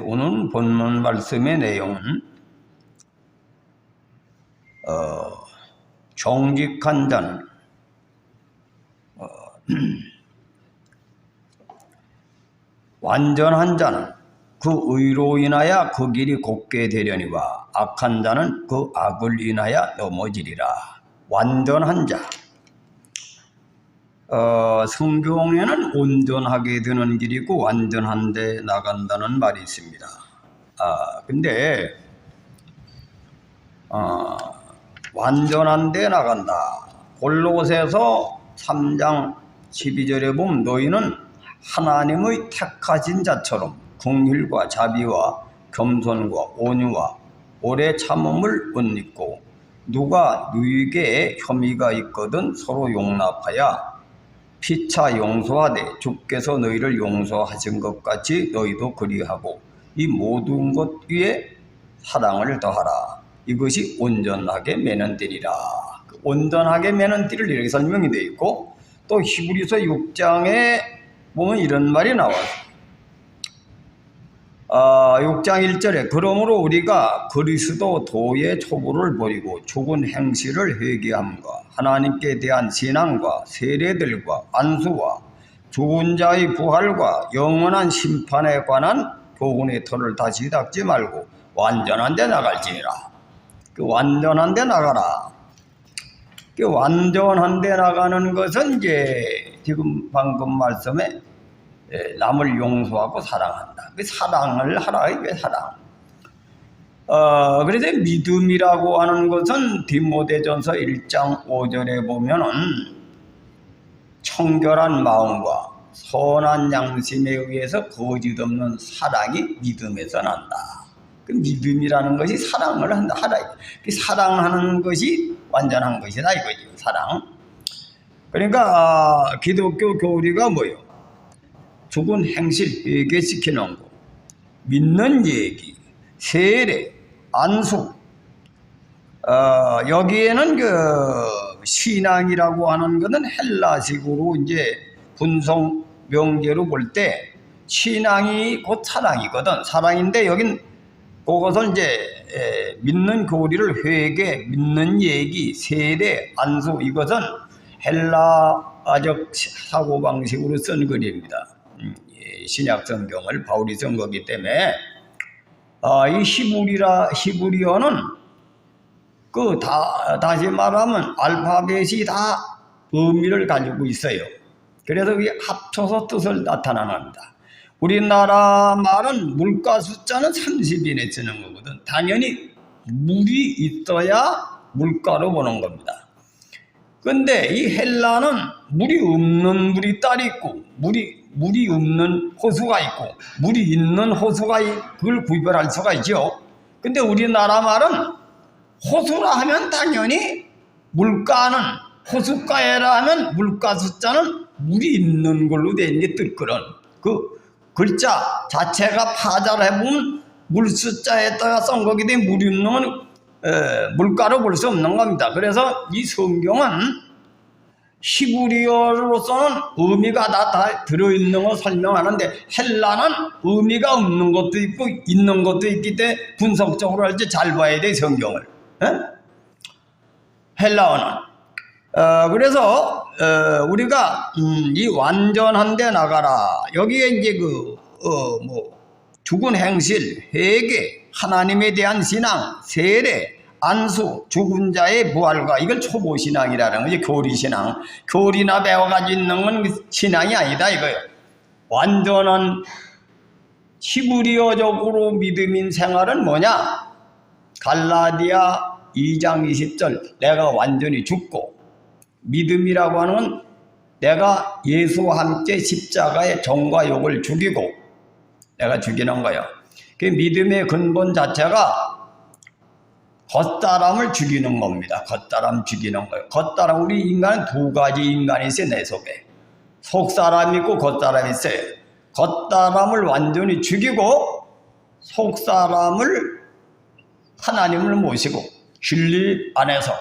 오늘 본문 말씀의 내용은 정직한 자는 완전한 자는 그 의로 인하여 그 길이 곱게 되려니와 악한 자는 그 악을 인하여 넘어지리라. 완전한 자. 성경에는 온전하게 되는 길이고 완전한 데 나간다는 말이 있습니다. 근데 완전한 데 나간다. 골로새서 3장 12절에 보면 너희는 하나님의 택하신 자처럼 긍휼과 자비와 겸손과 온유와 오래 참음을 옷입고 누가 너희에게 혐의가 있거든 서로 용납하여 피차 용서하되 주께서 너희를 용서하신 것 같이 너희도 그리하고 이 모든 것 위에 사랑을 더하라. 이것이 온전하게 매는 띠리라. 온전하게 매는 띠를 이렇게 설명이 되어 있고 또 히브리서 6장에 보면 이런 말이 나와요. 6장 1절에 그러므로 우리가 그리스도 도의 초보를 버리고 죽은 행실을 회개함과 하나님께 대한 신앙과 세례들과 안수와 죽은 자의 부활과 영원한 심판에 관한 교훈의 터를 다시 닦지 말고 완전한 데 나갈지니라. 그 완전한 데 나가라. 그 완전한 데 나가는 것은 이제 지금 방금 말씀에 남을 용서하고 사랑한다. 그 사랑을 하라. 이게 사랑. 그래서 믿음이라고 하는 것은 디모데전서 1장 5절에 보면은 청결한 마음과 선한 양심에 의해서 거짓 없는 사랑이 믿음에서 난다. 그 믿음이라는 것이 사랑을 한다. 하라. 그 사랑하는 것이 완전한 것이다. 이거죠. 사랑. 그러니까 기독교 교리가 뭐예요? 죽은 행실 회개시키는 거, 믿는 얘기, 세례, 안수. 여기에는 그 신앙이라고 하는 것은 헬라식으로 이제 분성 명제로 볼 때 신앙이 곧 사랑이거든. 사랑인데 여긴 그것을 이제 믿는 교리를 회개, 믿는 얘기, 세례, 안수 이것은 헬라적 사고방식으로 쓴 글입니다. 신약 성경을 바울이 쓴 거기 때문에 이 히브리어는 다시 말하면 알파벳이 다 의미를 가지고 있어요. 그래서 이게 합쳐서 뜻을 나타납니다. 우리나라 말은 물가 숫자는 30인에 쓰는 거거든. 당연히 물이 있어야 물가로 보는 겁니다. 근데 이 헬라는 물이 없는 물이 딸이 있고 물이 없는 호수가 있고 물이 있는 호수가 그걸 구별할 수가 있죠. 근데 우리나라 말은 호수라 하면 당연히 물가는 호숫가에라 하면 물가 숫자는 물이 있는 걸로 돼 있는 게 뜻그런 그 글자 자체가 파자를 해보면 물 숫자에다가 쓴 거기 때문에 물이 있는 건 물가로 볼 수 없는 겁니다. 그래서 이 성경은 히브리어로서는 의미가 다 들어있는 걸 설명하는데 헬라는 의미가 없는 것도 있고 있는 것도 있기 때문에 분석적으로 할 때 잘 봐야 돼 성경을. 헬라어는 그래서 우리가 이 완전한 데 나가라. 여기에 이제 죽은 행실, 회개, 하나님에 대한 신앙, 세례, 안수, 죽은 자의 부활과 이걸 초보신앙이라는 거지. 교리신앙. 교리나 배워가지고 있는 건 신앙이 아니다 이거예요. 완전한 히브리어적으로 믿음인 생활은 뭐냐? 갈라디아 2장 20절 내가 완전히 죽고 믿음이라고 하는 건 내가 예수와 함께 십자가의 정과 욕을 죽이고 내가 죽이는 거예요. 그 믿음의 근본 자체가 겉사람을 죽이는 겁니다. 겉사람 죽이는 거예요. 겉사람 우리 인간은 두 가지 인간이 있어요. 내 속에 속사람이 있고 겉사람이 있어요. 겉사람을 완전히 죽이고 속사람을 하나님을 모시고 진리 안에서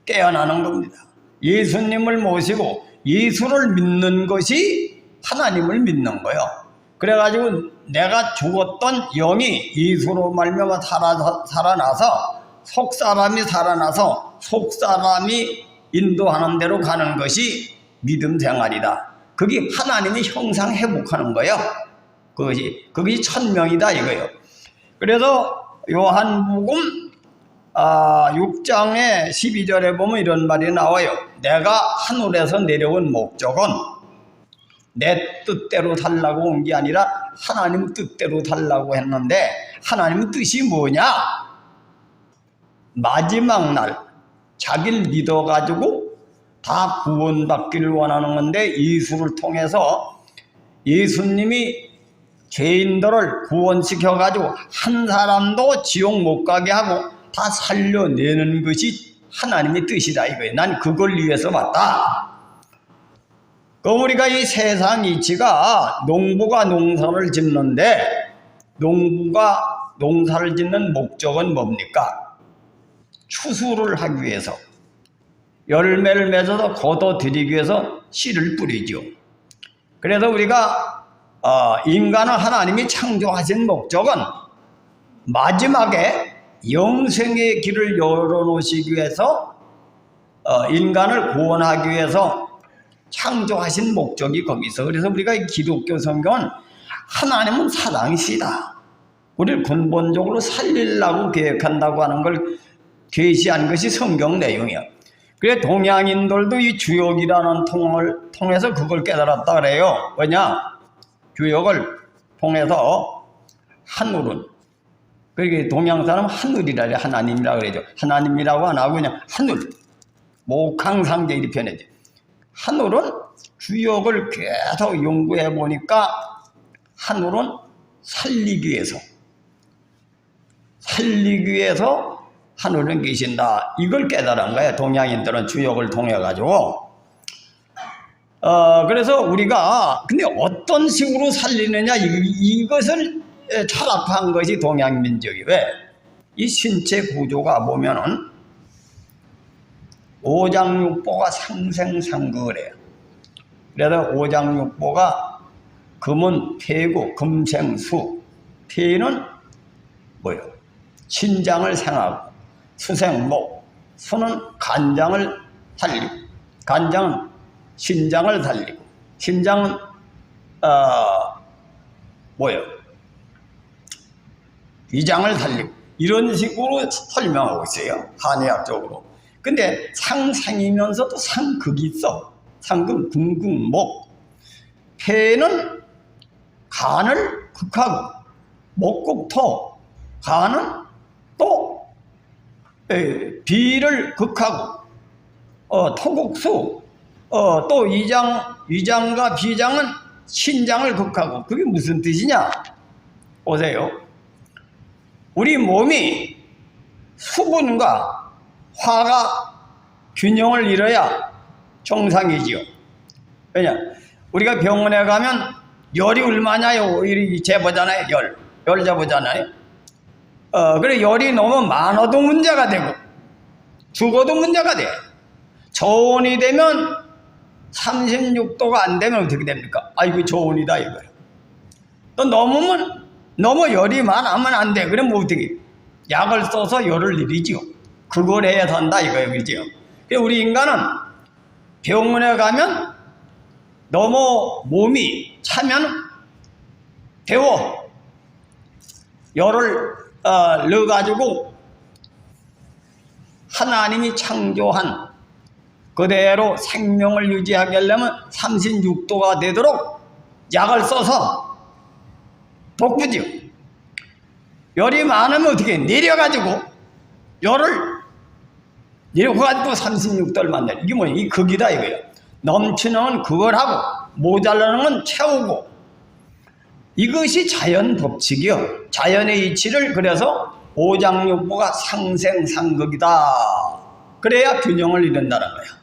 깨어나는 겁니다. 예수님을 모시고 예수를 믿는 것이 하나님을 믿는 거예요. 그래가지고 내가 죽었던 영이 예수로 말미암아 살아나서 속사람이 살아나서 속사람이 인도하는 대로 가는 것이 믿음 생활이다. 그게 하나님이 형상 회복하는 거예요. 그것이 천명이다 이거예요. 그래서 요한복음 6장의 12절에 보면 이런 말이 나와요. 내가 하늘에서 내려온 목적은 내 뜻대로 살라고 온 게 아니라 하나님 뜻대로 살라고 했는데 하나님 뜻이 뭐냐? 마지막 날 자기를 믿어가지고 다 구원받기를 원하는 건데 예수를 통해서 예수님이 죄인들을 구원시켜가지고 한 사람도 지옥 못 가게 하고 다 살려내는 것이 하나님의 뜻이다 이거예요. 난 그걸 위해서 왔다. 그럼 우리가 이 세상 이치가 농부가 농사를 짓는데 농부가 농사를 짓는 목적은 뭡니까? 추수를 하기 위해서 열매를 맺어서 거둬들이기 위해서 씨를 뿌리죠. 그래서 우리가 인간을 하나님이 창조하신 목적은 마지막에 영생의 길을 열어놓으시기 위해서 인간을 구원하기 위해서 창조하신 목적이 거기서. 그래서 우리가 이 기독교 성경은 하나님은 사랑이시다. 우리를 근본적으로 살리려고 계획한다고 하는 걸 계시한 것이 성경 내용이야. 그래 동양인들도 이 주역이라는 통을 통해서 그걸 깨달았다 그래요. 왜냐? 주역을 통해서 하늘은, 그러니까 동양 사람 하늘이라 그래. 하나님이라 그러죠. 하나님이라고 안 하고 그냥 하늘, 목항상제 이렇게 표현하죠. 하늘은 주역을 계속 연구해 보니까 하늘은 살리기 위해서 하늘은 계신다. 이걸 깨달은 거예요. 동양인들은 주역을 통해 가지고. 그래서 우리가 근데 어떤 식으로 살리느냐 이것을 철학한 것이 동양민족이. 왜? 이 신체 구조가 보면은 오장육보가 상생상극을 해요. 그래서 오장육보가 금은 폐고 금생수. 폐는 뭐예요? 신장을 생하고, 수생목. 수는 간장을 살리고, 간장은 신장을 살리고, 신장은 뭐예요? 위장을 살리고. 이런 식으로 설명하고 있어요. 한의학적으로. 근데 상생이면서도 상극이 있어. 상극, 궁극목. 폐는 간을 극하고, 목국토. 간은 또 비를 극하고, 토국수. 또 위장과 비장은 신장을 극하고. 그게 무슨 뜻이냐? 보세요. 우리 몸이 수분과 화가 균형을 이뤄야 정상이지요. 왜냐? 우리가 병원에 가면 열이 얼마냐요? 이렇게 재보잖아요. 열 재보잖아요. 그래 열이 너무 많아도 문제가 되고 죽어도 문제가 돼. 저온이 되면 36도가 안 되면 어떻게 됩니까? 아이고 저온이다 이거예요. 또 너무 열이 많으면 안 돼. 그럼 뭐 어떻게? 약을 써서 열을 내리죠. 그걸 해야 된다 이거예요. 그죠? 우리 인간은 병원에 가면 너무 몸이 차면 데워. 열을 넣어가지고 하나님이 창조한 그대로 생명을 유지하게 하려면 36도가 되도록 약을 써서 볶으죠. 열이 많으면 어떻게 내려가지고 열을 내려가지고 36도를 만들어. 이게 뭐야? 이 극이다 이거예요. 넘치는 건 그걸 하고 모자라는 건 채우고. 이것이 자연 법칙이요. 자연의 이치를 그래서 오장육부가 상생상극이다. 그래야 균형을 이룬다는 거야.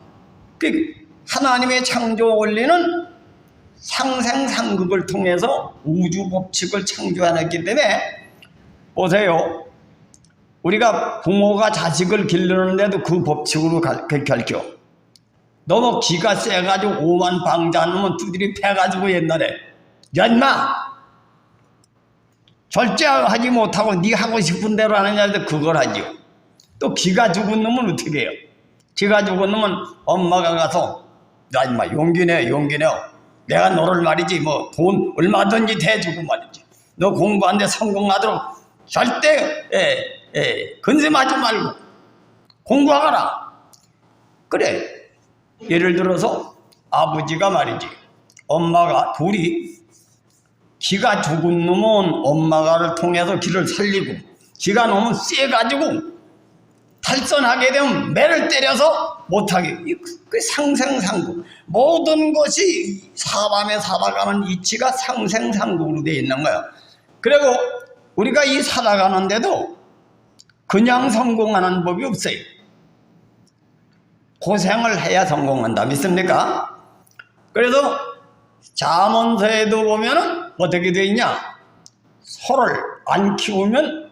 하나님의 창조 원리는 상생상극을 통해서 우주 법칙을 창조해냈기 때문에 보세요. 우리가 부모가 자식을 기르는데도 그 법칙으로 가르쳐. 너무 기가 세가지고 오만 방자하면 두드리 패가지고 옛날에 야 인마 절제하지 못하고 네 하고 싶은 대로 하느냐 해도 그걸 하죠. 또 기가 죽은 놈은 어떻게 해요? 기가 죽은 놈은 엄마가 가서 야 임마 용기 내 내가 너를 말이지 뭐 돈 얼마든지 대주고 말이지 너 공부하는데 성공하도록 절대 근심하지 말고 공부하거라. 그래, 예를 들어서 아버지가 말이지 엄마가 둘이 기가 죽은 놈은 엄마가를 통해서 기를 살리고 기가 너무 세가지고 탈선하게 되면 매를 때려서 못하게. 그 상생상국. 모든 것이 사람의 살아가는 이치가 상생상국으로 되어 있는 거야. 그리고 우리가 이 살아가는데도 그냥 성공하는 법이 없어요. 고생을 해야 성공한다. 믿습니까? 그래서 잠언서에도 보면은 어떻게 되어 있냐? 소를 안 키우면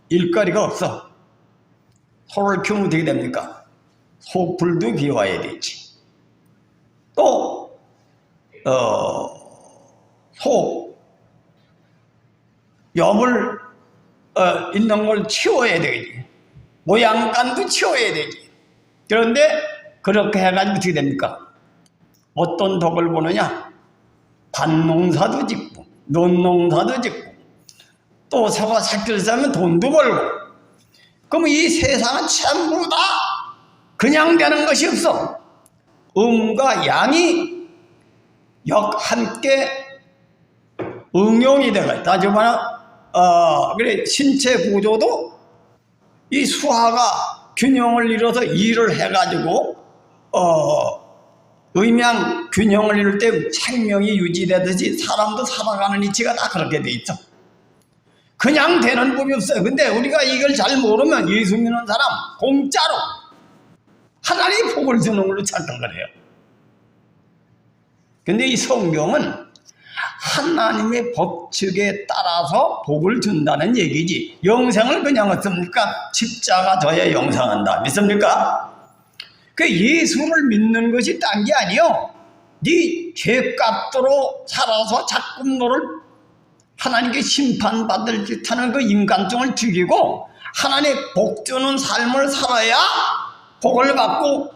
일거리가 없어. 소를 키우면 어떻게 됩니까? 소풀도 기워야 되지. 또 소 엽을 있는 걸 치워야 되지. 모양간도 치워야 되지. 그런데 그렇게 해가지고 어떻게 됩니까? 어떤 덕을 보느냐? 밭농사도 짓고 논농사도 짓고 또 서가 삭기를 싸면 돈도 벌고. 그럼 이 세상은 전부 다 그냥 되는 것이 없어. 음과 양이 함께 응용이 되가. 따지고 말하면 그래 신체 구조도 이 수화가 균형을 이뤄서 일을 해가지고 음양 균형을 이룰 때 생명이 유지되듯이 사람도 살아가는 이치가 다 그렇게 돼 있죠. 그냥 되는 법이 없어요. 근데 우리가 이걸 잘 모르면 예수 믿는 사람 공짜로 하나님이 복을 주는 걸로 착각을 해요. 근데 이 성경은 하나님의 법칙에 따라서 복을 준다는 얘기지 영생을 그냥 얻습니까? 십자가 져야 영생한다. 믿습니까? 그 예수를 믿는 것이 딴 게 아니요. 네 죄값으로 살아서 자꾸 너를 하나님께 심판받을 듯하는 그 인간성을 죽이고 하나님의 복 주는 삶을 살아야 복을 받고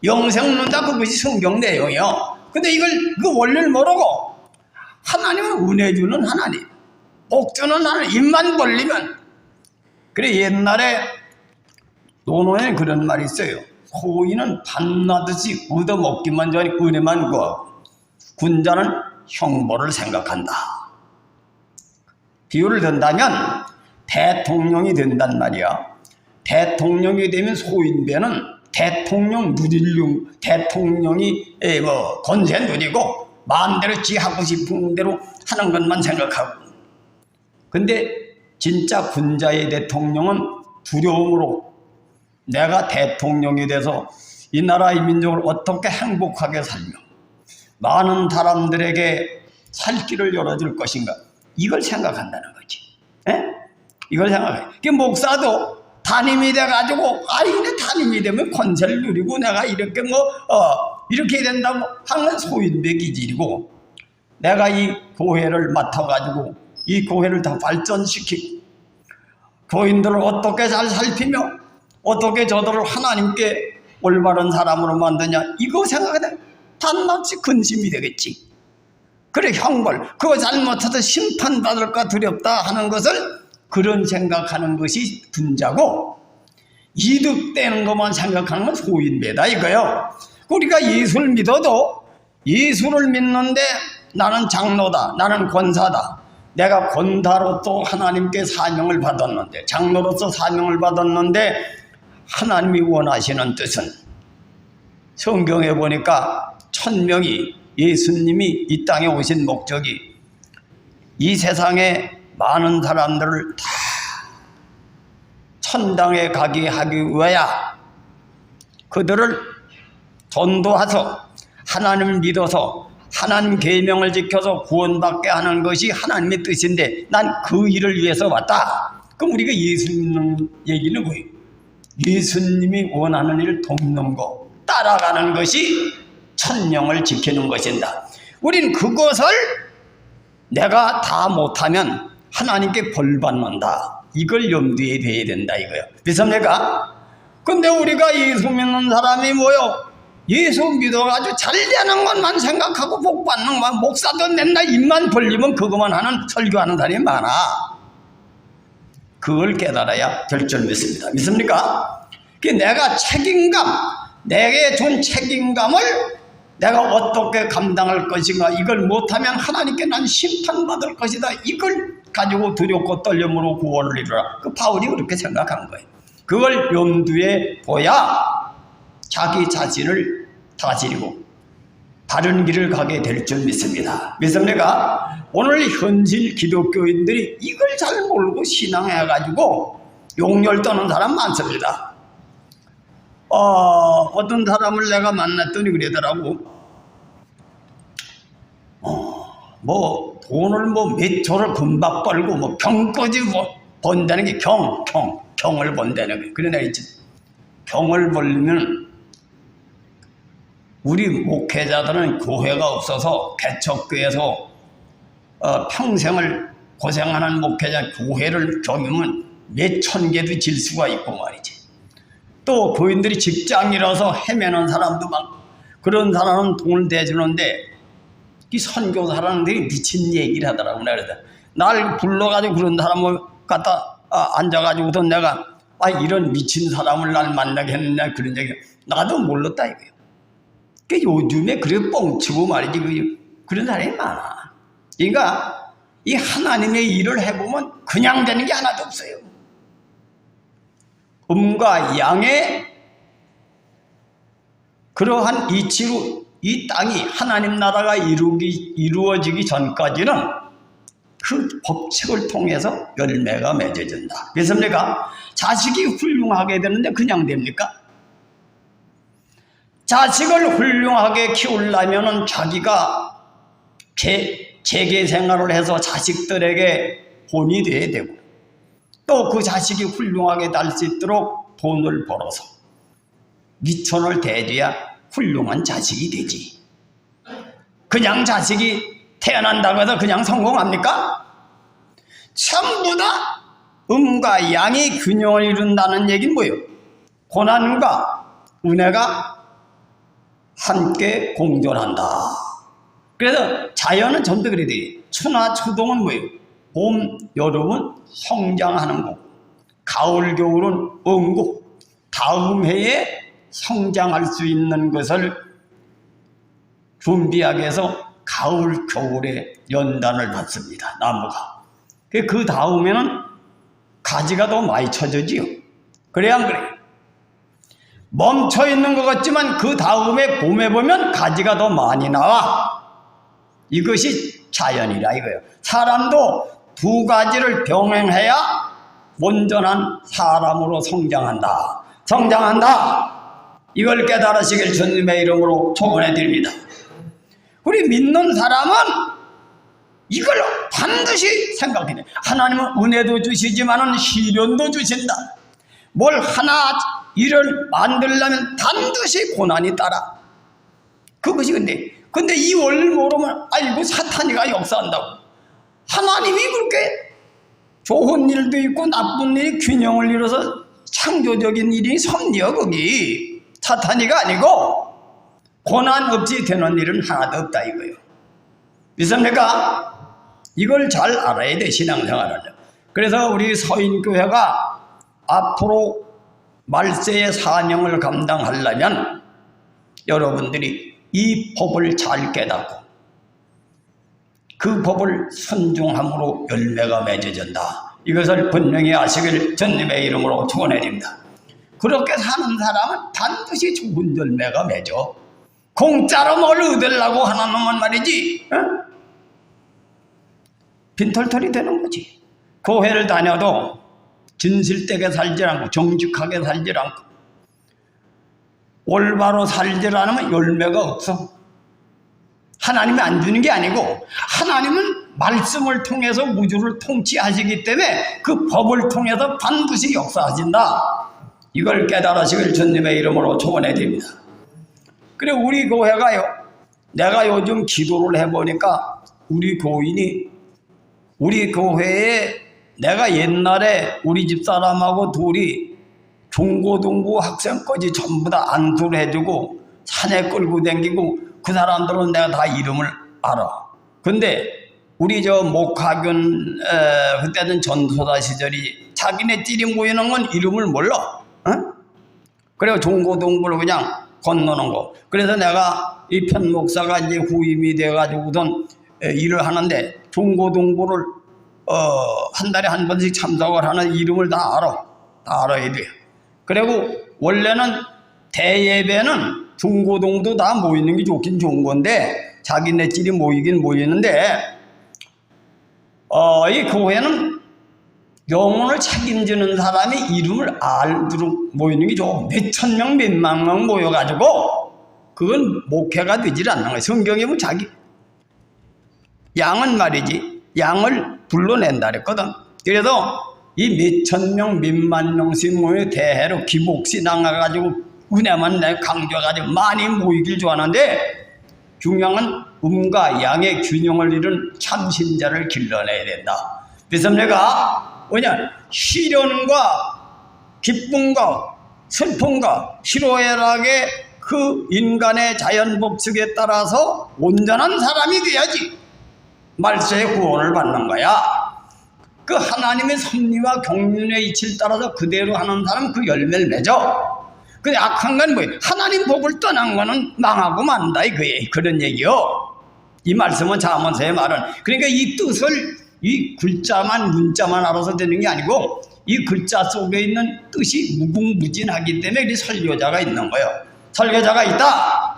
영생 얻는다. 그것이 성경 내용이요. 근데 이걸 그 원리를 모르고 하나님은 은혜 주는 하나님, 복 주는 하나님, 입만 벌리면. 그래 옛날에 논어에 그런 말이 있어요. 소인은 밤나듯이 얻어먹기만 전에 은혜만 구하고 군자는 형벌을 생각한다. 비유를 든다면 대통령이 된단 말이야. 대통령이 되면 소인배는 대통령 누리려고 대통령이 권세 누리고 마음대로 지 하고 싶은 대로 하는 것만 생각하고. 근데 진짜 군자의 대통령은 두려움으로 내가 대통령이 돼서 이 나라의 민족을 어떻게 행복하게 살며 많은 사람들에게 살 길을 열어줄 것인가, 이걸 생각한다는 거지. 이걸 생각해. 그 목사도 담임이 돼가지고 내 담임이 되면 권세를 누리고 내가 이렇게 이렇게 된다고 하는 소인배 기질이고, 내가 이 교회를 맡아가지고 이 교회를 더 발전시키고 교인들을 어떻게 잘 살피며 어떻게 저들을 하나님께 올바른 사람으로 만드냐, 이거 생각하면 단마치 근심이 되겠지. 그래 형벌, 그거 잘못해서 심판받을까 두렵다 하는 것을 그런 생각하는 것이 군자고, 이득되는 것만 생각하는 건 소인배다 이거요. 우리가 예수를 믿어도 예수를 믿는데 나는 장로다, 나는 권사다, 내가 권사로서 하나님께 사명을 받았는데, 장로로서 사명을 받았는데 하나님이 원하시는 뜻은, 성경에 보니까 1000명이 예수님이 이 땅에 오신 목적이 이 세상에 많은 사람들을 다 천당에 가게 하기 위하여 그들을 전도해서 하나님을 믿어서 하나님 계명을 지켜서 구원받게 하는 것이 하나님의 뜻인데 난 그 일을 위해서 왔다. 그럼 우리가 예수 믿는 얘기는 뭐예요? 예수님이 원하는 일을 돕는 거, 따라가는 것이 천명을 지키는 것이다. 우린 그것을 내가 다 못하면 하나님께 벌 받는다. 이걸 염두에 둬야 된다 이거요. 믿습니까? 근데 우리가 예수 믿는 사람이 뭐요? 예수 믿어가지고 잘 되는 것만 생각하고 복 받는 것만, 목사도 맨날 입만 벌리면 그것만 하는 설교하는 사람이 많아. 그걸 깨달아야 될 줄 믿습니다. 믿습니까? 내가 책임감, 내게 준 책임감을 내가 어떻게 감당할 것인가, 이걸 못하면 하나님께 난 심판받을 것이다. 이걸 가지고 두렵고 떨림으로 구원을 이루라. 그 바울이 그렇게 생각한 거예요. 그걸 염두에 둬야 자기 자신을 다스리고 바른 길을 가게 될 줄 믿습니다. 믿습니까? 오늘 현실 기독교인들이 이걸 잘 모르고 신앙해가지고 용렬 떠는 사람 많습니다. 어떤 사람을 내가 만났더니 그러더라고. 뭐 돈을 뭐 몇 조를 금방 벌고 뭐 경까지 뭐 번다는 게 경을 번다는 거예요. 그래 내가 이제 경을 벌리면 우리 목회자들은 교회가 없어서 개척교회에서 평생을 고생하는 목회자 교회를 경이면 몇천 개도 질 수가 있고 말이지. 또 교인들이 직장이라서 헤매는 사람도 많고, 그런 사람은 돈을 대주는데 이 선교사라는 데이 미친 얘기를 하더라고. 그래서 날 불러가지고 그런 사람을 갖다 앉아가지고서 내가 이런 미친 사람을 날 만나게 했느냐 그런 얘기 나도 몰랐다 이거예요. 그러니까 요즘에 그래 뻥치고 말이지 그런 사람이 많아. 그러니까 이 하나님의 일을 해보면 그냥 되는 게 하나도 없어요. 음과 양의 그러한 이치로 이 땅이 하나님 나라가 이루어지기 전까지는 그 법칙을 통해서 열매가 맺어진다. 믿습니까? 자식이 훌륭하게 되는데 그냥 됩니까? 자식을 훌륭하게 키우려면 자기가 재계 생활을 해서 자식들에게 본이 돼야 되고, 또 그 자식이 훌륭하게 될 수 있도록 돈을 벌어서 미천을 대줘야 훌륭한 자식이 되지. 그냥 자식이 태어난다고 해서 그냥 성공합니까? 전부 다 음과 양이 균형을 이룬다는 얘기는 뭐예요? 고난과 은혜가 함께 공존한다. 그래서 자연은 전부 그래야 돼. 추나 추동은 뭐예요? 봄, 여름은 성장하는 거고, 가을, 겨울은 응고, 다음 해에 성장할 수 있는 것을 준비하기 위해서 가을, 겨울에 연단을 받습니다. 나무가. 그 다음에는 가지가 더 많이 쳐지지요. 그래야 안 그래요? 멈춰 있는 것 같지만 그 다음에 봄에 보면 가지가 더 많이 나와. 이것이 자연이라 이거예요. 사람도 두 가지를 병행해야 온전한 사람으로 성장한다. 이걸 깨달으시길 주님의 이름으로 축원해 드립니다. 우리 믿는 사람은 이걸 반드시 생각해야 돼. 하나님은 은혜도 주시지만 시련도 주신다. 뭘 하나 일을 만들려면 반드시 고난이 따라. 그것이 근데 이 원리를 모르면 아이고 사탄이가 역사한다고. 하나님이 그렇게 좋은 일도 있고 나쁜 일이 균형을 이뤄서 창조적인 일이 섭리여. 거기 사탄이가 아니고 고난 없이 되는 일은 하나도 없다 이거예요. 믿습니까? 이걸 잘 알아야 돼, 신앙생활을. 그래서 우리 서인교회가 앞으로 말세의 사명을 감당하려면 여러분들이 이 법을 잘 깨닫고 그 법을 순종함으로 열매가 맺어진다. 이것을 분명히 아시길 주님의 이름으로 축원해 드립니다. 그렇게 사는 사람은 반드시 좋은 열매가 맺어. 공짜로 뭘 얻으려고 하는 놈은 말이지, 빈털털이 되는 거지. 교회를 다녀도 진실되게 살지 않고 정직하게 살지 않고 올바로 살지 않으면 열매가 없어. 하나님이 안 주는 게 아니고 하나님은 말씀을 통해서 우주를 통치하시기 때문에 그 법을 통해서 반드시 역사하신다. 이걸 깨달으시길 주님의 이름으로 축원해 드립니다. 그래 우리 교회가요, 내가 요즘 기도를 해보니까 우리 교인이 우리 교회에 내가 옛날에 우리 집 사람하고 둘이 중고등부 학생까지 전부 다 안수를 해주고 산에 끌고 다니고 그 사람들은 내가 다 이름을 알아. 근데 우리 저 목화균 그때는 전소사 시절이 자기네 찌리 모이는 건 이름을 몰라. 어? 그래서 중고등부를 그냥 건너는 거. 그래서 내가 이 편목사가 이제 후임이 돼가지고선 일을 하는데 중고등부를 한 달에 한 번씩 참석을 하는 이름을 다 알아. 다 알아야 돼. 그리고 원래는 대예배는 중고등도 다 모이는 게 좋긴 좋은 건데 자기네끼리 모이긴 모이는데 이 교회는 영혼을 책임지는 사람이 이름을 알도록 모이는 게 좋아. 몇천 명 몇만 명 모여가지고 그건 목회가 되질 않는 거야. 성경에 보면 자기 양은 말이지 양을 불러낸다 그랬거든. 그래서 이 몇천 명 몇만 명씩 모여 대회로 기복시 나가가지고 은혜만 내 강조해가지고 많이 모이길 좋아하는데 중요한 음과 양의 균형을 이룬 참신자를 길러내야 된다. 그래서 내가 뭐냐 시련과 기쁨과 슬픔과 희로애락의 그 인간의 자연 법칙에 따라서 온전한 사람이 돼야지 말세의 구원을 받는 거야. 그 하나님의 섭리와 경륜의 이치를 따라서 그대로 하는 사람 그 열매를 맺어. 근데 악한 건 뭐예요? 하나님 복을 떠난 거는 망하고 만다 그런 얘기요. 이 말씀은 잠언서의 말은 그러니까 이 뜻을 이 글자만 문자만 알아서 되는 게 아니고 이 글자 속에 있는 뜻이 무궁무진하기 때문에 이 설교자가 있는 거예요. 설교자가 있다.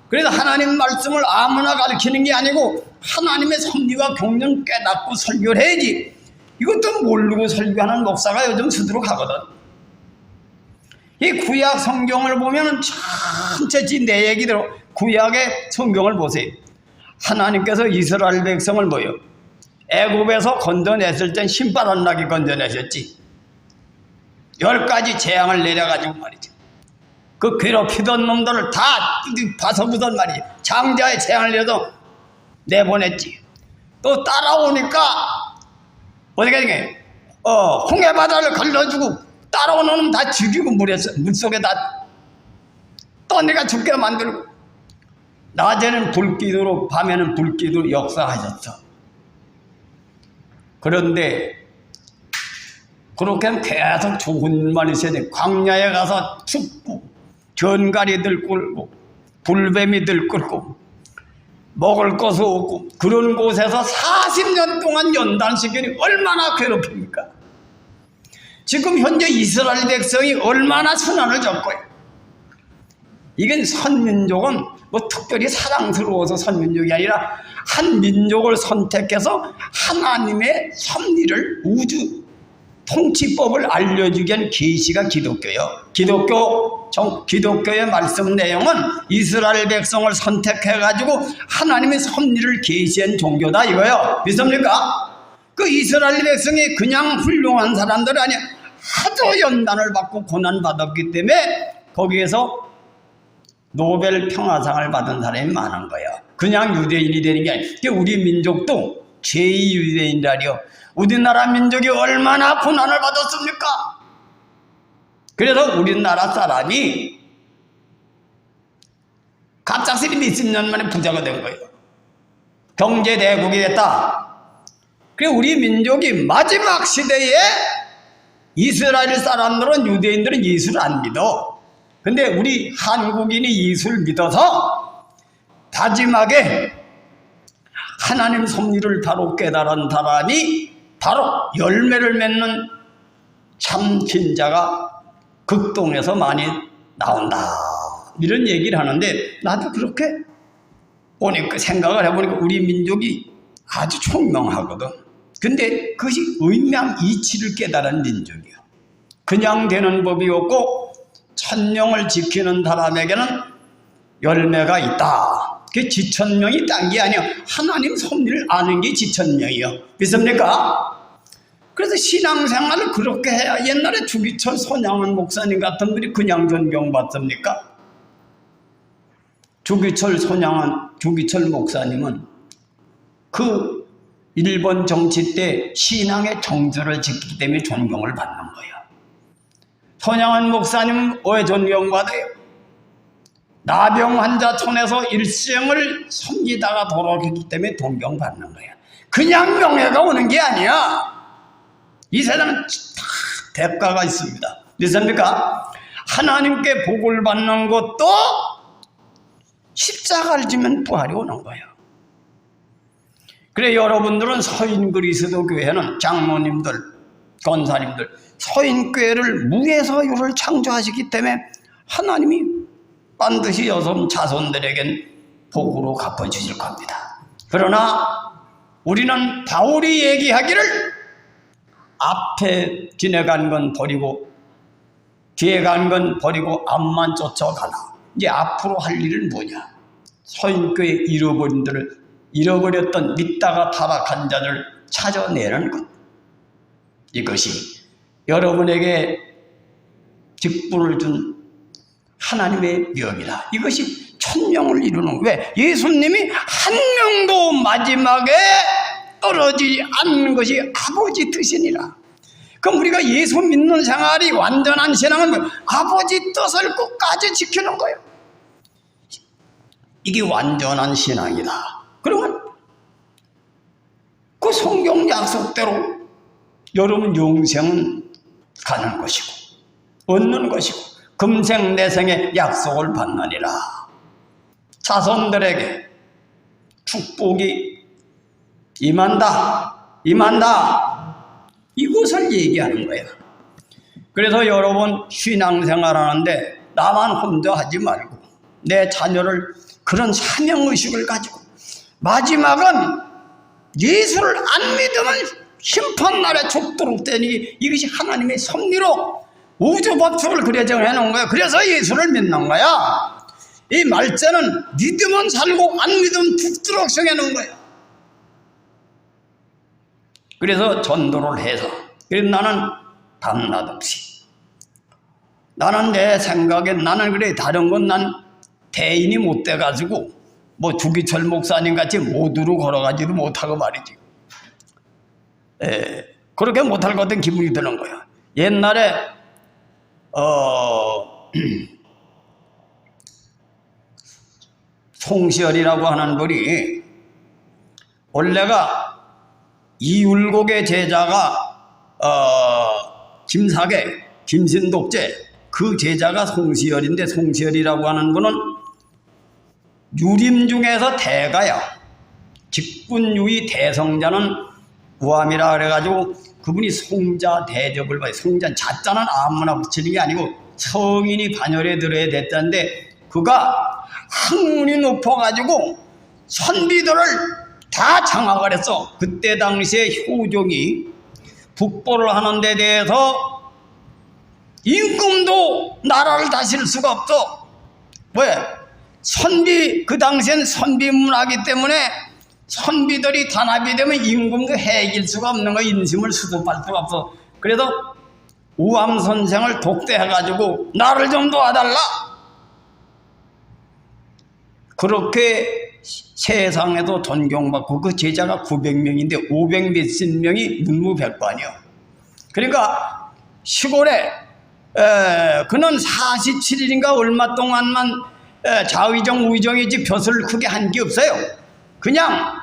그래서 하나님 말씀을 아무나 가르치는 게 아니고 하나님의 섭리와 경륜 깨닫고 설교를 해야지. 이것도 모르고 설교하는 목사가 요즘 수두룩하거든. 이 구약 성경을 보면 전체지 내 얘기대로 구약의 성경을 보세요. 하나님께서 이스라엘 백성을 뭐요? 애굽에서 건져냈을 땐 신발 안 나게 건져내셨지. 10가지 재앙을 내려가지고 말이죠. 그 괴롭히던 놈들을 다 봐서보던 말이지. 장자의 재앙을 내려도 내보냈지. 또 따라오니까 어디가 이게 홍해 바다를 걸러주고 따라오는 놈 다 죽이고 물속에 다 떠내가 죽게 만들고 낮에는 불기도로 밤에는 불기도로 역사하셨어. 그런데 그렇게 계속 좋은 일만 있어야 돼. 광야에 가서 춥고 견가리들 끌고 불뱀이들 끌고 먹을 것이 없고 그런 곳에서 40년 동안 연단시키니 얼마나 괴롭힙니까? 지금 현재 이스라엘 백성이 얼마나 순환을 줬고요. 이건 선민족은 뭐 특별히 사랑스러워서 선민족이 아니라 한 민족을 선택해서 하나님의 섭리를 우주 통치법을 알려주기 위한 계시가 기독교예요. 기독교의 말씀 내용은 이스라엘 백성을 선택해가지고 하나님의 섭리를 계시한 종교다 이거예요. 믿습니까? 그 이스라엘 백성이 그냥 훌륭한 사람들 아니야. 하도 연단을 받고 고난받았기 때문에 거기에서 노벨 평화상을 받은 사람이 많은 거예요. 그냥 유대인이 되는 게 아니에요. 우리 민족도 제2유대인이라니요. 우리나라 민족이 얼마나 고난을 받았습니까? 그래서 우리나라 사람이 갑작스레 몇십 년 만에 부자가 된 거예요. 경제대국이 됐다. 그래서 우리 민족이 마지막 시대에 이스라엘 사람들은 유대인들은 예수를 안 믿어. 근데 우리 한국인이 예수를 믿어서 마지막에 하나님 섭리를 바로 깨달은 사람이 바로 열매를 맺는 참 신자가 극동에서 많이 나온다. 이런 얘기를 하는데 나도 그렇게 보니까 생각을 해보니까 우리 민족이 아주 총명하거든. 근데 그것이 의명이치를 깨달은 민족이야. 그냥 되는 법이 없고 천명을 지키는 사람에게는 열매가 있다. 그게 지천명이 딴 게 아니야. 하나님 섭리를 아는 게 지천명이요. 믿습니까? 그래서 신앙생활을 그렇게 해야. 옛날에 주기철 손양원 목사님 같은 분이 그냥 존경받습니까? 주기철 목사님은 그 일본 정치 때 신앙의 정절을 지키기 때문에 존경을 받는 거예요. 손양원 목사님 왜 존경받아요? 나병 환자 촌에서 일생을 섬기다가 돌아오기 때문에 존경받는 거예요. 그냥 명예가 오는 게 아니야. 이 세상은 다 대가가 있습니다. 믿습니까? 하나님께 복을 받는 것도 십자가를 지면 부활이 오는 거예요. 그래, 여러분들은 서인 그리스도 교회는 장로님들, 권사님들 서인교회를 무에서 유를 창조하시기 때문에 하나님이 반드시 여성 자손들에겐 복으로 갚아주실 겁니다. 그러나 우리는 바울이 얘기하기를 앞에 지나간 건 버리고 뒤에 간 건 버리고 앞만 쫓아가라. 이제 앞으로 할 일은 뭐냐? 서인교회 잃어버렸던 믿다가 타락한 자를 찾아내는 것. 이것이 여러분에게 직분을 준 하나님의 명이다. 이것이 천명을 이루는 거예요. 왜? 예수님이 한 명도 마지막에 떨어지지 않는 것이 아버지 뜻이니라. 그럼 우리가 예수 믿는 생활이 완전한 신앙은 뭐? 아버지 뜻을 끝까지 지키는 거예요. 이게 완전한 신앙이다. 그러면 그 성경 약속대로 여러분 영생은 가는 것이고 얻는 것이고 금생 내생의 약속을 받느니라. 자손들에게 축복이 임한다. 이것을 얘기하는 거예요. 그래서 여러분 신앙생활하는데 나만 혼자 하지 말고 내 자녀를 그런 사명의식을 가지고 마지막은 예수를 안 믿으면 심판날에 죽도록 되니 이것이 하나님의 섭리로 우주법칙을 그래 정해놓은 거예요. 그래서 예수를 믿는 거야. 이 말자는 믿으면 살고 안 믿으면 죽도록 정해놓은 거예요. 그래서 전도를 해서 그래서 나는 밤낮없이 나는 내 생각에 나는 그래 다른 건 난 대인이 못 돼가지고 뭐 주기철 목사님 같이 모두로 걸어가지도 못하고 말이지. 그렇게 못할 것 같은 기분이 드는 거야. 옛날에 송시열이라고 하는 분이 원래가 이율곡의 제자가 김사계, 김신독제 그 제자가 송시열인데 송시열이라고 하는 분은 유림 중에서 대가야. 직분유의 대성자는 우암이라 그래가지고 그분이 송자 대접을 봐요. 송자 자자는 아무나 붙이는 게 아니고 성인이 반열에 들어야 됐다는데 그가 학문이 높아가지고 선비들을 다 장악을 했어. 그때 당시에 효종이 북보를 하는 데 대해서 임금도 나라를 다스릴 수가 없어. 왜? 선비, 그 당시엔 선비 문화이기 때문에 선비들이 단합이 되면 임금도 해길 수가 없는 거, 인심을 수습할 수가 없어. 그래서 우암 선생을 독대해가지고 나를 좀 도와달라. 그렇게 세상에도 존경받고 그 제자가 900명인데 500 몇십 명이 문무백관이요. 그러니까 시골에 그는 47일인가 얼마 동안만 좌의정 우의정이지 벼슬 크게 한 게 없어요. 그냥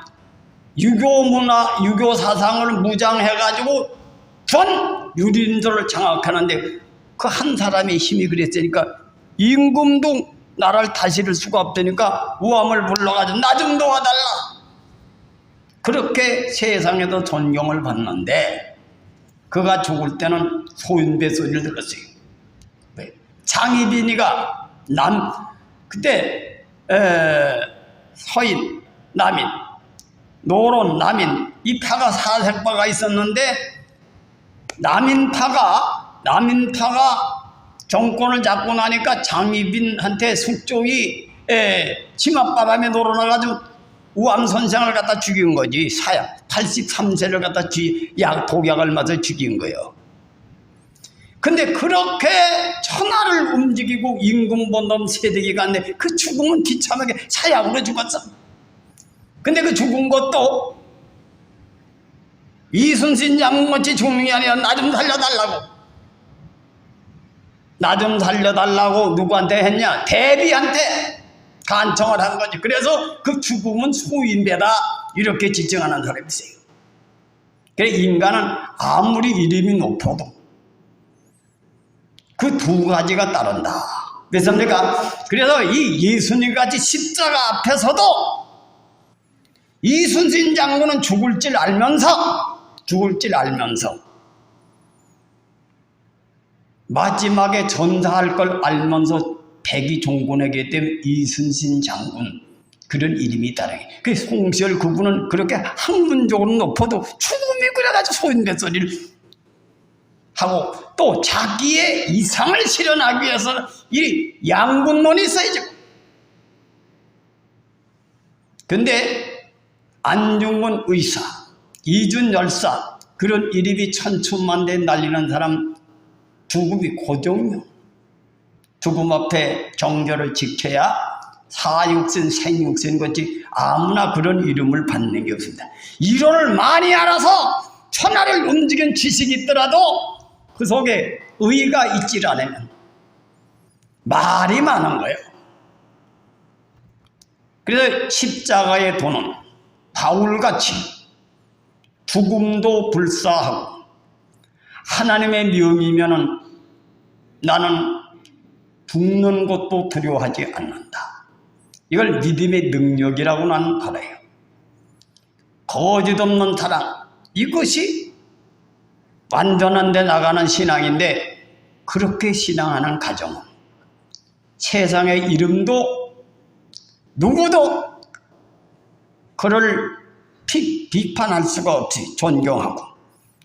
유교 문화, 유교 사상을 무장해가지고 전 유린들을 장악하는데 그 한 사람의 힘이 그랬으니까 임금도 나라를 다스릴 수가 없다니까 우암을 불러가지고 나 좀 도와달라. 그렇게 세상에도 존경을 받는데 그가 죽을 때는 소인배 소리를 들었어요. 장희빈이가 그때 서인, 남인, 노론, 남인 이 파가 사색파가 있었는데 남인파가 정권을 잡고 나니까 장희빈한테 숙종이 치맛바람에 놀아나가지고 우암 선생을 갖다 죽인 거지. 83세를 갖다 독약을 맞아 죽인 거예요. 근데 그렇게 천하를 움직이고 임금 본놈 세대기가 안 돼. 그 죽음은 비참하게 사약으로 죽었어. 근데 그 죽은 것도 이순신 장군같이 죽는 게 아니라 나 좀 살려달라고. 나 좀 살려달라고 누구한테 했냐? 대비한테 간청을 한 거지. 그래서 그 죽음은 소인배다 이렇게 지칭하는 사람이 있어요. 그래 인간은 아무리 이름이 높아도 그 두 가지가 따른다. 그렇습니까? 그래서 이 예수님같이 십자가 앞에서도 이순신 장군은 죽을 줄 알면서 마지막에 전사할 걸 알면서 백이 종군하게 된 이순신 장군, 그런 이름이 따르게. 그 송시열 그분은 그렇게 학문적으로 높아도 죽음이 그래가지고 소인배 소리를 하고 또 자기의 이상을 실현하기 위해서 이 양군론이 있어야죠. 근데 안중근 의사, 이준 열사, 그런 이름이 천천만대 날리는 사람 죽음이 고정이요. 죽음 앞에 정결을 지켜야 사육신, 생육신 같이 아무나 그런 이름을 받는 게 없습니다. 이론을 많이 알아서 천하를 움직인 지식이 있더라도 그 속에 의가 있질 않으면 말이 많은 거예요. 그래서 십자가의 도는 바울같이 죽음도 불사하고 하나님의 명이면은 나는 죽는 것도 두려워하지 않는다. 이걸 믿음의 능력이라고 나는 알아요. 거짓 없는 사랑, 이것이 완전한 데 나가는 신앙인데, 그렇게 신앙하는 가정은 세상의 이름도 누구도 그를 비판할 수가 없이 존경하고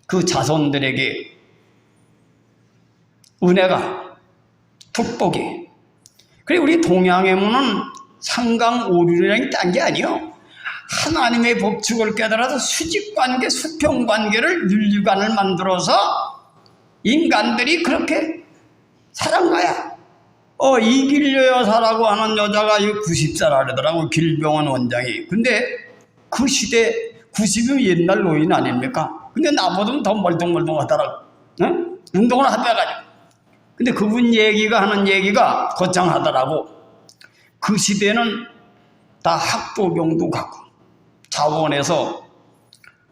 그 자손들에게 은혜가, 축복이. 그리고 우리 동양의 문은 상강오륜이라는 딴 게 아니요, 하나님의 법칙을 깨달아서 수직관계, 수평관계를 윤리관을 만들어서 인간들이 그렇게 살은 거야. 이길려 여사라고 하는 여자가 90살 하더라고, 길병원 원장이. 근데 그 시대 90이면 옛날 노인 아닙니까? 근데 나보다 더 멀뚱멀뚱하더라고. 응? 운동을 하다가지고. 근데 그분 얘기가 하는 얘기가 거창하더라고. 그 시대는 다 학도병도 가고 자원에서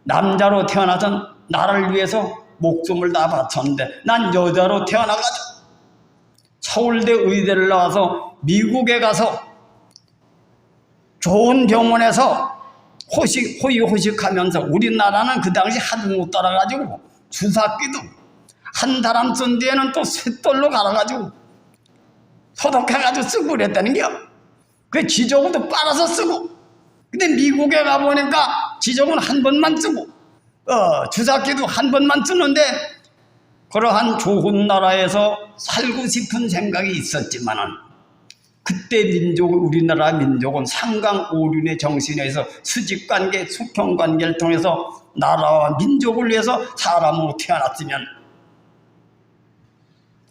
남자로 태어나서 나를 위해서 목숨을 다 바쳤는데, 난 여자로 태어나가지고 서울대 의대를 나와서 미국에 가서 좋은 병원에서 호의호식하면서, 우리나라는 그 당시 하도 못 따라가지고 주사기도 한 사람 쓴 뒤에는 또 쇳돌로 갈아가지고 소독해가지고 쓰고 그랬다는 겨. 그 지저분도 빨아서 쓰고. 근데 미국에 가보니까 지저분 한 번만 쓰고 주사기도 한 번만 쓰는데, 그러한 좋은 나라에서 살고 싶은 생각이 있었지만은 그때 우리나라 민족은 상강오륜의 정신에서 수직관계, 수평관계를 통해서 나라와 민족을 위해서 사람으로 태어났으면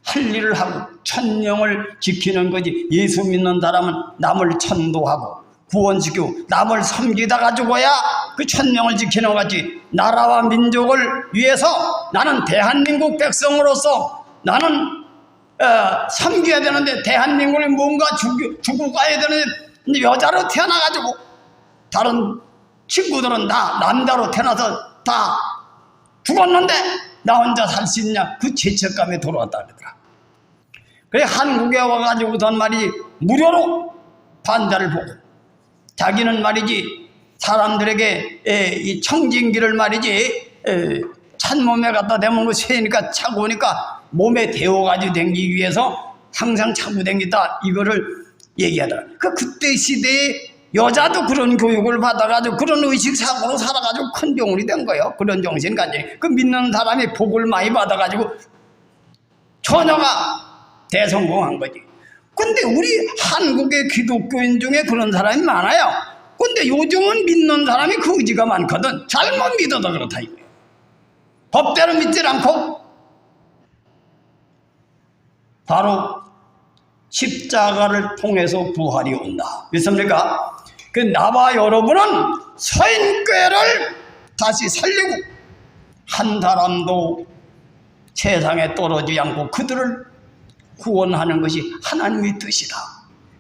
할 일을 하고 천령을 지키는 거지. 예수 믿는 사람은 남을 천도하고 구원시키고 남을 섬기다 가지고야 그 천령을 지키는 거지. 나라와 민족을 위해서 나는 대한민국 백성으로서 나는 섬겨야 되는데, 대한민국이 뭔가 주고 가야 되는데 여자로 태어나가지고 다른 친구들은 다 남자로 태어나서 다 죽었는데 나 혼자 살 수 있냐, 그 죄책감에 돌아왔다 그러더라. 그래 한국에 와가지고선 말이지 무료로 반자를 보고, 자기는 말이지 사람들에게 이 청진기를 말이지 찬몸에 갖다 대면 거 세니까 차고 오니까 몸에 데워가지고 댕기기 위해서 항상 차고 댕기다, 이거를 얘기하더라. 그때 시대에 여자도 그런 교육을 받아가지고 그런 의식사고로 살아가지고 큰 병원이 된 거예요. 그런 정신 가지고 그 믿는 사람이 복을 많이 받아가지고 처녀가 대성공한 거지. 근데 우리 한국의 기독교인 중에 그런 사람이 많아요. 근데 요즘은 믿는 사람이 그 의지가 많거든. 잘못 믿어도 그렇다 이거예요. 법대로 믿질 않고 바로 십자가를 통해서 부활이 온다. 믿습니까? 그 나와 여러분은 서인교회를 다시 살리고 한 사람도 세상에 떨어지지 않고 그들을 구원하는 것이 하나님의 뜻이다.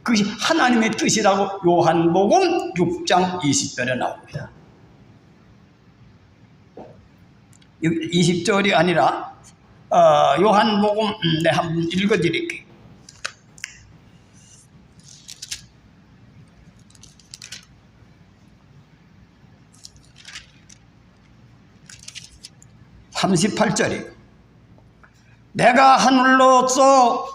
그것이 하나님의 뜻이라고 요한복음 6장 20절에 나옵니다. 20절이 아니라 요한복음 한번 읽어드릴게요. (38절이) 내가 하늘로서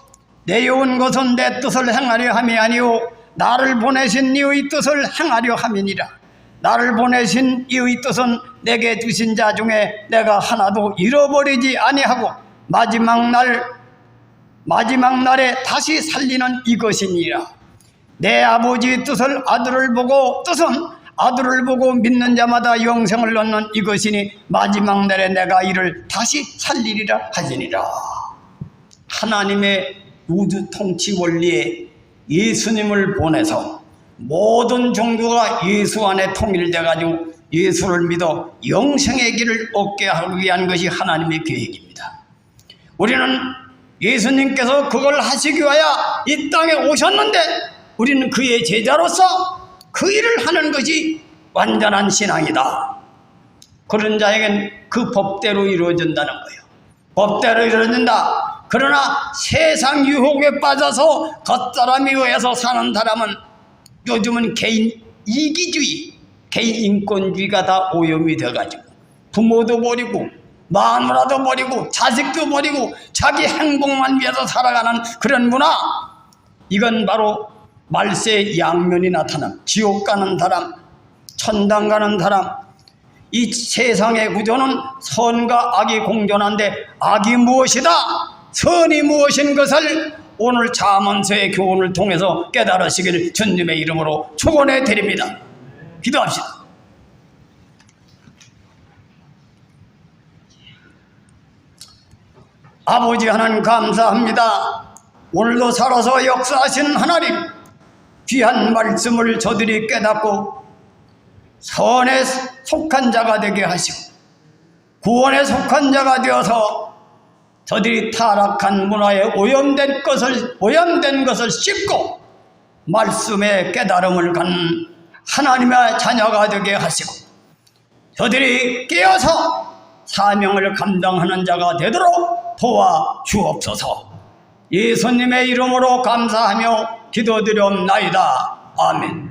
내려온 것은 내 뜻을 행하려 함이 아니요 나를 보내신 이의 뜻을 행하려 함이니라. 나를 보내신 이의 뜻은 내게 주신 자 중에 내가 하나도 잃어버리지 아니하고 마지막 날에 다시 살리는 이것이니라. 내 아버지의 뜻은 아들을 보고 믿는 자마다 영생을 얻는 이것이니 마지막 날에 내가 이를 다시 살리리라 하시니라. 하나님의 우주 통치 원리에 예수님을 보내서 모든 종교가 예수 안에 통일돼 가지고 예수를 믿어 영생의 길을 얻게 하기 위한 것이 하나님의 계획입니다. 우리는 예수님께서 그걸 하시기 위하여 이 땅에 오셨는데 우리는 그의 제자로서 그 일을 하는 것이 완전한 신앙이다. 그런 자에겐 그 법대로 이루어진다는 거예요. 법대로 이루어진다. 그러나 세상 유혹에 빠져서 겉사람에 의해서 사는 사람은 요즘은 개인 이기주의, 개인 인권주의가 다 오염이 돼가지고 부모도 버리고 마누라도 버리고 자식도 버리고 자기 행복만 위해서 살아가는 그런 문화, 이건 바로 말세의 양면이 나타남. 지옥 가는 사람, 천당 가는 사람. 이 세상의 구조는 선과 악이 공존한데 악이 무엇이다, 선이 무엇인 것을 오늘 잠언서의 교훈을 통해서 깨달으시기를 주님의 이름으로 축원해 드립니다. 기도합시다. 아버지 하나님 감사합니다. 오늘도 살아서 역사하신 하나님, 귀한 말씀을 저들이 깨닫고 선에 속한 자가 되게 하시고 구원에 속한 자가 되어서 저들이 타락한 문화에 오염된 것을 씹고 말씀의 깨달음을 갖는 하나님의 자녀가 되게 하시고 저들이 깨어서 사명을 감당하는 자가 되도록 도와주옵소서. 예수님의 이름으로 감사하며 기도드리옵나이다. 아멘.